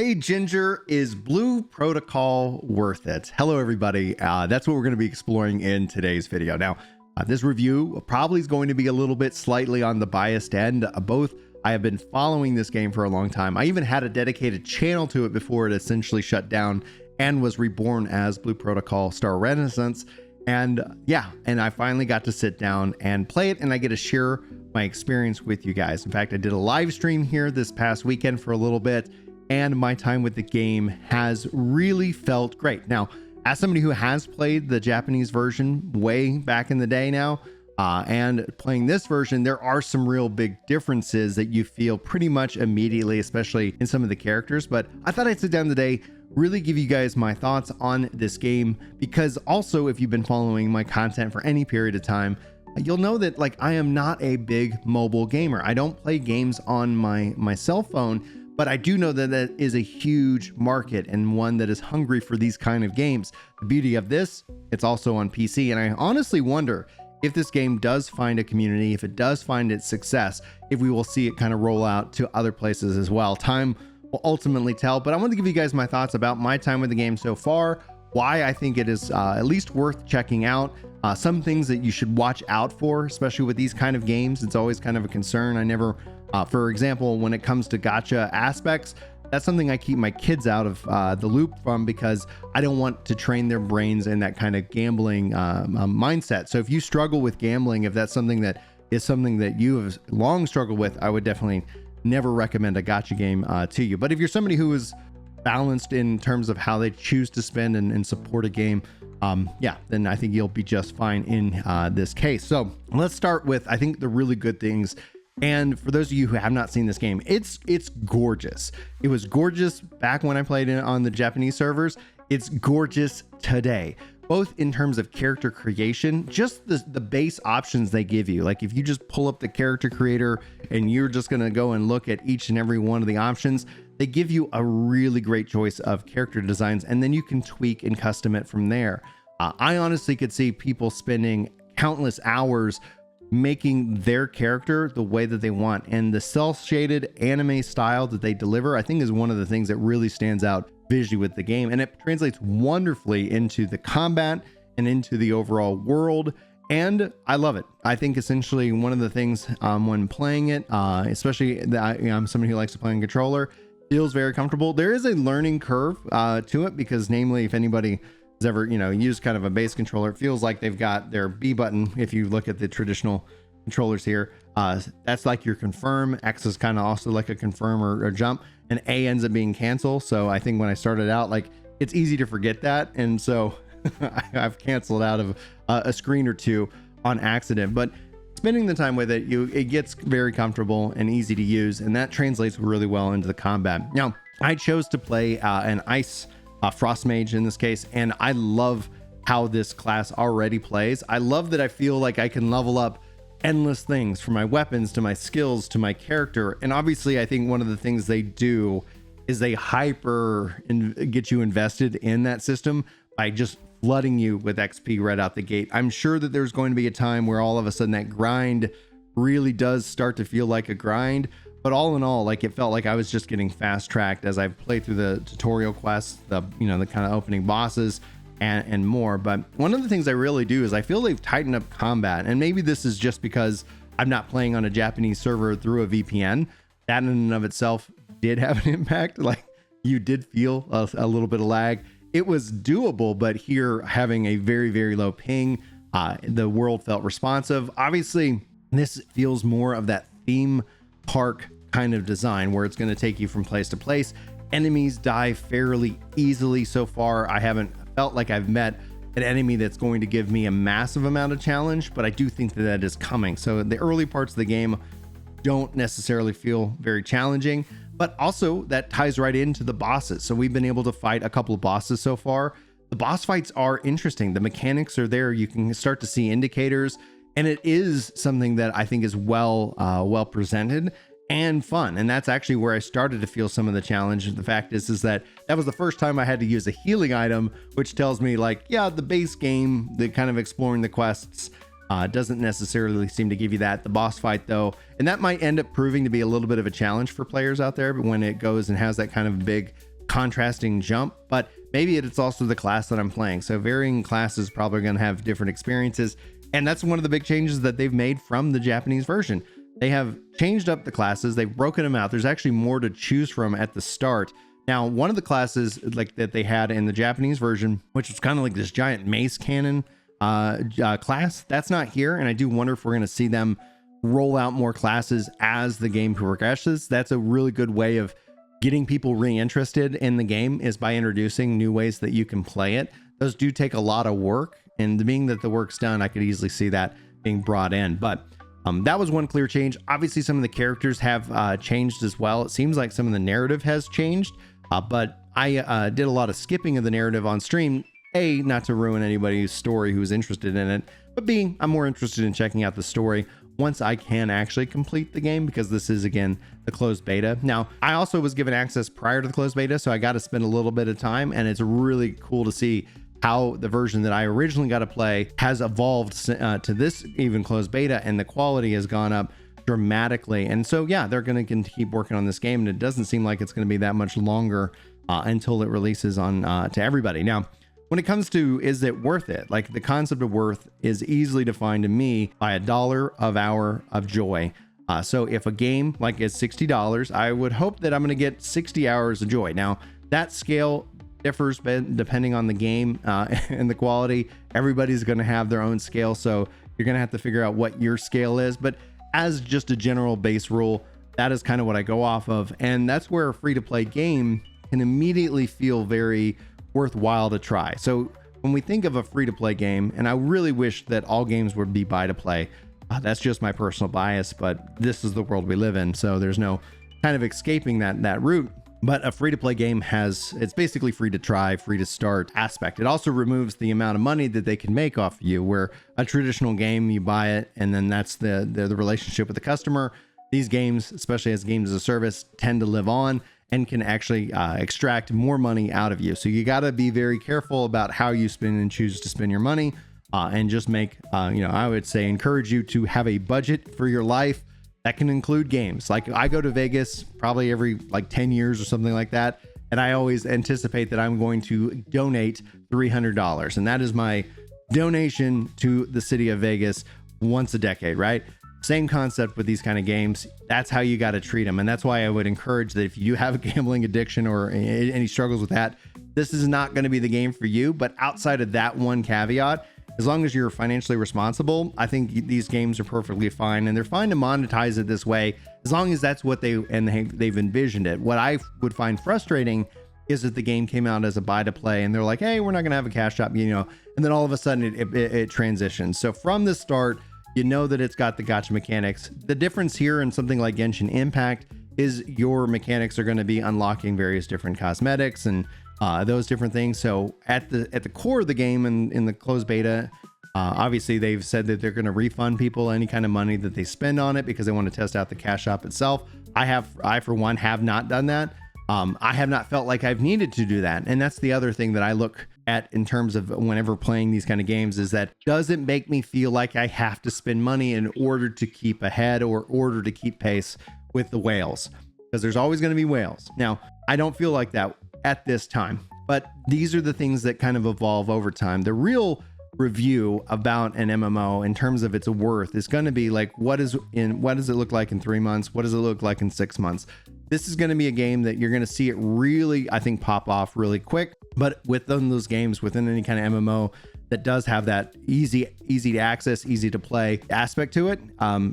Hey Ginger, is Blue Protocol worth it? Hello everybody, that's what we're going to be exploring in today's video. Now, this review probably is going to be a little bit slightly on the biased end. I have been following this game for a long time. I even had a dedicated channel to it before it essentially shut down and was reborn as Blue Protocol Star Renaissance. And I finally got to sit down and play it, and I get to share my experience with you guys. In fact, I did a live stream here this past weekend for a little bit, and my time with the game has really felt great. Now, as somebody who has played the Japanese version way back in the day now, and playing this version, there are some real big differences that you feel pretty much immediately, especially in some of the characters. But I thought I'd sit down today, really give you guys my thoughts on this game, because also if you've been following my content for any period of time, you'll know that I am not a big mobile gamer. I don't play games on my cell phone, but I do know that that is a huge market and one that is hungry for these kind of games. The beauty of this, it's also on PC, and I honestly wonder if this game does find a community, if it does find its success, if we will see it kind of roll out to other places as well. Time will ultimately tell, but I want to give you guys my thoughts about my time with the game so far, why I think it is at least worth checking out, some things that you should watch out for, especially with these kind of games. It's always kind of a concern. I never, for example, when it comes to gacha aspects, that's something I keep my kids out of the loop from, because I don't want to train their brains in that kind of gambling mindset. So if you struggle with gambling, if that's something that is something that you have long struggled with, I would definitely never recommend a gacha game to you. But if you're somebody who is balanced in terms of how they choose to spend and support a game, then I think you'll be just fine in this case. So let's start with, I think, the really good things. And for those of you who have not seen this game, it's gorgeous. It was gorgeous back when I played it on the Japanese servers. It's gorgeous today, both in terms of character creation, just the base options they give you. Like if you just pull up the character creator and you're just going to go and look at each and every one of the options, they give you a really great choice of character designs, and then you can tweak and custom it from there. I honestly could see people spending countless hours making their character the way that they want, and the cel-shaded anime style that they deliver, I think, is one of the things that really stands out visually with the game, and it translates wonderfully into the combat and into the overall world, and I love it. I think essentially one of the things when playing it, especially that I'm somebody who likes to play on controller, feels very comfortable. There is a learning curve to it, because namely, if anybody has ever used kind of a base controller, it feels like they've got their B button. If you look at the traditional controllers here, that's like your confirm. X is kind of also like a confirm or jump, and A ends up being cancel. So I think when I started out, it's easy to forget that, and so I've canceled out of a screen or two on accident. But spending the time with it, it gets very comfortable and easy to use, and that translates really well into the combat. Now, I chose to play an ice frost mage in this case, and I love how this class already plays. I love that I feel like I can level up endless things, from my weapons to my skills to my character. And obviously, I think one of the things they do is they get you invested in that system by just flooding you with XP right out the gate. I'm sure that there's going to be a time where all of a sudden that grind really does start to feel like a grind. But all in all, it felt like I was just getting fast tracked as I played through the tutorial quests, the kind of opening bosses and more. But one of the things I really do is I feel they've tightened up combat, and maybe this is just because I'm not playing on a Japanese server through a VPN. That in and of itself did have an impact. You did feel a little bit of lag. It was doable, but here, having a very, very low ping, the world felt responsive. Obviously, this feels more of that theme park kind of design, where it's going to take you from place to place. Enemies die fairly easily so far. I haven't felt like I've met an enemy that's going to give me a massive amount of challenge, but I do think that is coming. So the early parts of the game don't necessarily feel very challenging, but also that ties right into the bosses. So we've been able to fight a couple of bosses so far. The boss fights are interesting. The mechanics are there. You can start to see indicators, and it is something that I think is well presented and fun. And that's actually where I started to feel some of the challenge. The fact is that was the first time I had to use a healing item, which tells me the base game, the kind of exploring the quests, doesn't necessarily seem to give you that. The boss fight though, and that might end up proving to be a little bit of a challenge for players out there, but when it goes and has that kind of big contrasting jump, but maybe it's also the class that I'm playing. So varying classes probably going to have different experiences. And that's one of the big changes that they've made from the Japanese version. They have changed up the classes. They've broken them out. There's actually more to choose from at the start. Now, one of the classes like that they had in the Japanese version, which was kind of like this giant mace cannon class, that's not here. And I do wonder if we're going to see them roll out more classes as the game progresses. That's a really good way of getting people reinterested in the game, is by introducing new ways that you can play it. Those do take a lot of work, and being that the work's done, I could easily see that being brought in. But that was one clear change. Obviously, some of the characters have changed as well. It seems like some of the narrative has changed, but I did a lot of skipping of the narrative on stream. A, not to ruin anybody's story who's interested in it, but B, I'm more interested in checking out the story once I can actually complete the game, because this is, again, the closed beta. Now, I also was given access prior to the closed beta, so I got to spend a little bit of time, and it's really cool to see how the version that I originally got to play has evolved to this even closed beta, and the quality has gone up dramatically. And so, yeah, they're going to keep working on this game, and it doesn't seem like it's going to be that much longer until it releases on to everybody. Now, when it comes to, is it worth it? Like, the concept of worth is easily defined to me by $1 of hour of joy. So if a game like is $60, I would hope that I'm going to get 60 hours of joy. Now, that scale differs depending on the game and the quality. Everybody's going to have their own scale, so you're going to have to figure out what your scale is. But as just a general base rule, that is kind of what I go off of. And that's where a free-to-play game can immediately feel very worthwhile to try. So when we think of a free-to-play game, and I really wish that all games would be buy-to-play, that's just my personal bias, but this is the world we live in, so there's no kind of escaping that route. But a free-to-play game it's basically free to try, free to start aspect. It also removes the amount of money that they can make off of you, where a traditional game, you buy it, and then that's the relationship with the customer. These games, especially as games as a service, tend to live on and can actually extract more money out of you. So you got to be very careful about how you spend and choose to spend your money, and just make, I would say encourage you to have a budget for your life. That can include games. Like, I go to Vegas probably every 10 years or something like that, and I always anticipate that I'm going to donate $300, and that is my donation to the city of Vegas once a decade, right? Same concept with these kind of games. That's how you got to treat them. And that's why I would encourage that if you have a gambling addiction or any struggles with that, this is not going to be the game for you. But outside of that one caveat, as long as you're financially responsible, I think these games are perfectly fine, and they're fine to monetize it this way, as long as that's what they've envisioned it. What I would find frustrating is that the game came out as a buy to play, and they're like, hey, we're not going to have a cash shop, and then all of a sudden it transitions. So from the start, you know that it's got the gacha mechanics. The difference here in something like Genshin Impact is your mechanics are going to be unlocking various different cosmetics and those different things. So at the core of the game in the closed beta, obviously they've said that they're going to refund people any kind of money that they spend on it, because they want to test out the cash shop itself. I for one have not done that. I have not felt like I've needed to do that. And that's the other thing that I look at in terms of whenever playing these kind of games, is that doesn't make me feel like I have to spend money in order to keep ahead or order to keep pace with the whales, because there's always going to be whales. Now, I don't feel like that at this time, but these are the things that kind of evolve over time. The real review about an MMO in terms of its worth is going to be like, what does it look like in 3 months? What does it look like in 6 months? This is going to be a game that you're going to see it really, I think, pop off really quick. But within those games, within any kind of MMO that does have that easy to access, easy to play aspect to it,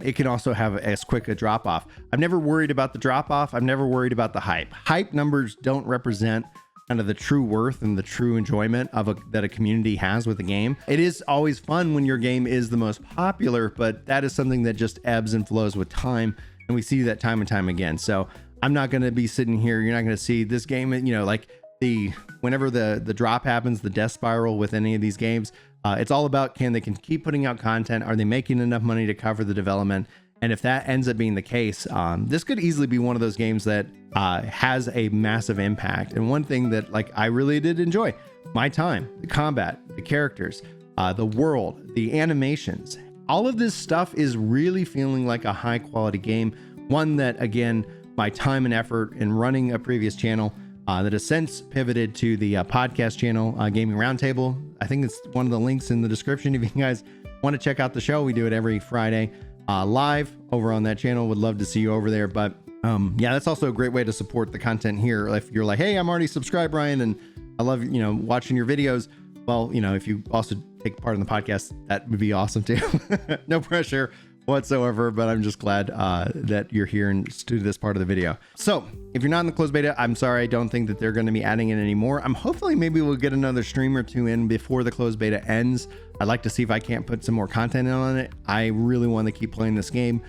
it can also have as quick a drop off. I've never worried about the drop off. I've never worried about the hype. Hype numbers don't represent kind of the true worth and the true enjoyment that a community has with a game. It is always fun when your game is the most popular, but that is something that just ebbs and flows with time, and we see that time and time again. So I'm not going to be sitting here. You're not going to see this game, whenever the drop happens, the death spiral with any of these games, it's all about they can keep putting out content. Are they making enough money to cover the development? And if that ends up being the case, this could easily be one of those games that has a massive impact. And one thing that I really did enjoy, my time, the combat, the characters, the world, the animations, all of this stuff is really feeling like a high quality game. One that, again, my time and effort in running a previous channel that has since pivoted to the podcast channel, Gaming Roundtable. I think it's one of the links in the description if you guys want to check out the show. We do it every Friday live over on that channel. Would love to see you over there. But yeah, that's also a great way to support the content here. If you're like, hey, I'm already subscribed, Brian, and I love, watching your videos. Well, if you also take part in the podcast, that would be awesome too. No pressure whatsoever, but I'm just glad that you're here and to this part of the video. So if you're not in the closed beta, I'm sorry, I don't think that they're going to be adding it anymore. I'm hopefully maybe we'll get another stream or two in before the closed beta ends. I'd like to see if I can't put some more content in on it. I really want to keep playing this game.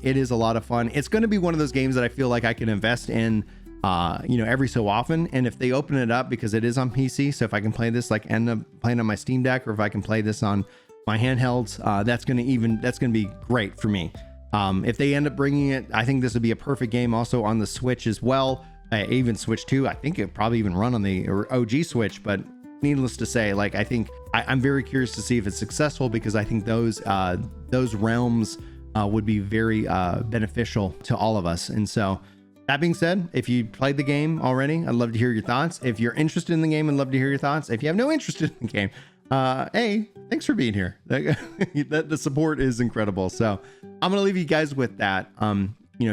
It is a lot of fun. It's going to be one of those games that I feel like I can invest in every so often. And if they open it up, because it is on PC, so if I can play this, like end up playing on my Steam Deck, or if I can play this on my handhelds, that's going to be great for me. If they end up bringing it, I think this would be a perfect game also on the Switch as well. Even Switch 2, I think it probably even run on the OG Switch, but needless to say, like, I think I'm very curious to see if it's successful, because I think those realms would be very beneficial to all of us. And so that being said, if you played the game already, I'd love to hear your thoughts. If you're interested in the game, I'd love to hear your thoughts. If you have no interest in the game, hey, thanks for being here. The support is incredible. So I'm gonna leave you guys with that.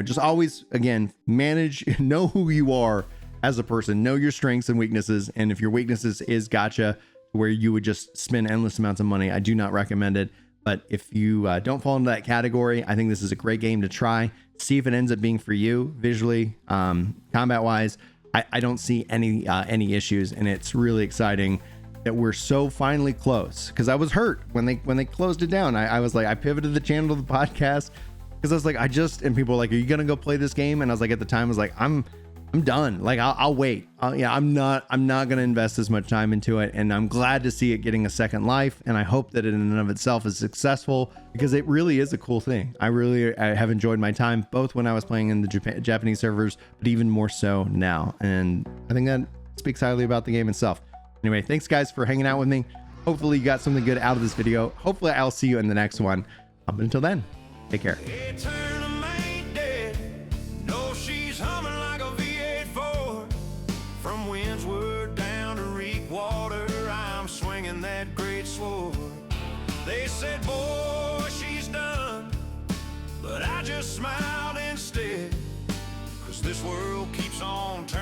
Just always, again, know who you are as a person, know your strengths and weaknesses. And if your weaknesses is gacha, where you would just spend endless amounts of money, I do not recommend it. But if you don't fall into that category, I think this is a great game to try. See if it ends up being for you visually, combat wise. I don't see any issues, and it's really exciting that we're so finally close. Because I was hurt when they closed it down. I was like, I pivoted the channel to the podcast because I was like, and people were like, are you gonna go play this game? And I was like, at the time, I was like, I'm done. Like, I'll wait. I'm not gonna invest as much time into it. And I'm glad to see it getting a second life. And I hope that it in and of itself is successful, because it really is a cool thing. I have enjoyed my time, both when I was playing in the Japanese servers, but even more so now. And I think that speaks highly about the game itself. Anyway, thanks guys for hanging out with me. Hopefully you got something good out of this video. Hopefully I'll see you in the next one. But until then, take care. They said, boy, she's done, but I just smiled instead, 'cause this world keeps on turning.